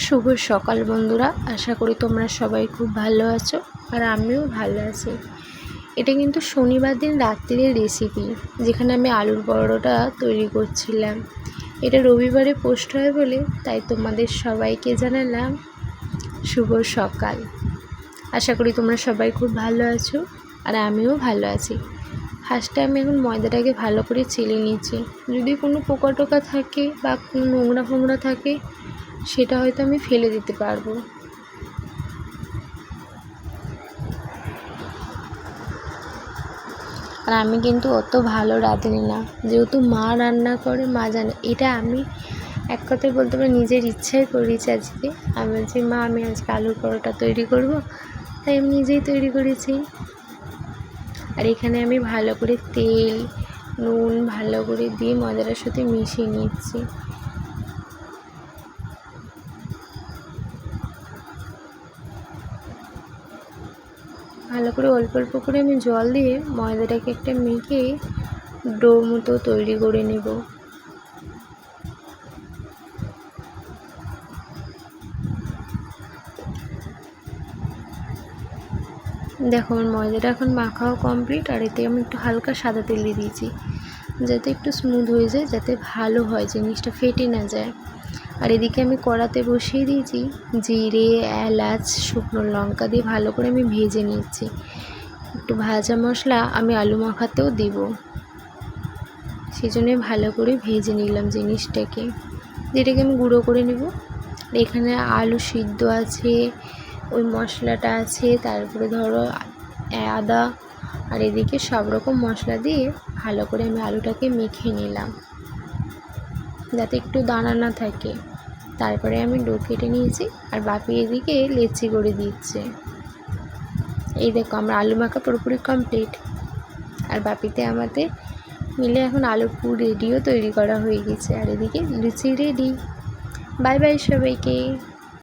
শুভ সকাল বন্ধুরা, আশা করি তোমরা সবাই খুব ভালো আছো আর আমিও ভালো আছি। এটা কিন্তু শনিবার দিন রাত্রির রেসিপি, যেখানে আমি আলুর পরোটা তৈরি করছিলাম। এটা রবিবারে পোস্ট হয় বলে তাই তোমাদের সবাইকে জানালাম শুভ সকাল। আশা করি তোমরা সবাই খুব ভালো আছো আর আমিও ভালো আছি। ফার্স্টে আমি এখন ময়দাটাকে ভালো করে চেলে নিচ্ছি। যদি কোনো পোকা টোকা থাকে বা কোনো নোংরা ফোংরা থাকে সেটা হয়তো আমি ফেলে দিতে পারবো। আর আমি কিন্তু অত ভালো রাঁধুনি না, যেহেতু মা রান্না করে মা জানে। এটা আমি এক কথায় বলতে পারি নিজের ইচ্ছায় করেছি। আজকে আমি বলছি মা আমি আজকে আলুর পরোটা তৈরি করব, তাই আমি নিজেই তৈরি করেছি। আর এখানে আমি ভালো করে তেল নুন ভালো করে দিয়ে ময়দাটার সাথে মিশিয়ে নিচ্ছি। ভালো করে অল্প অল্প করে আমি জল দিয়ে ময়দাটাকে একটা মেখে ডো মতো তৈরি করে নেব। দেখো আমার ময়দাটা এখন মাখাও কমপ্লিট। আর এতে আমি একটু হালকা সাদা তেল দিয়ে দিয়েছি, যাতে একটু স্মুথ হয়ে যায়, যাতে ভালো হয়, জিনিসটা ফেটে না যায়। আর এদিকে আমি কড়াতে বসিয়ে দিয়েছি জিরে এলাচ শুকনো লঙ্কা দিয়ে ভালো করে আমি ভেজে নিচ্ছি। একটু ভাজা মশলা আমি আলু মাখাতেও দিব, সেই জন্যে ভালো করে ভেজে নিলাম জিনিসটাকে, যেটাকে আমি গুঁড়ো করে নেব। এখানে আলু সিদ্ধ আছে, ওই মশলাটা আছে, তারপরে ধরো আদা, আর এদিকে সব রকম মশলা দিয়ে ভালো করে আমি আলুটাকে মেখে নিলাম, যাতে একটু দানা না থাকে। তারপরে আমি ডো কেটে নিয়েছি আর বাপি এদিকে লেচি করে দিচ্ছে। এই দেখো আমার আলু মাখা পুরোপুরি কমপ্লিট। আর বাপিতে আমাদের মিলে এখন আলুর পুর রেডিও তৈরি করা হয়ে গেছে। আর এদিকে লুচি রেডি। বাই বাই সবাইকে।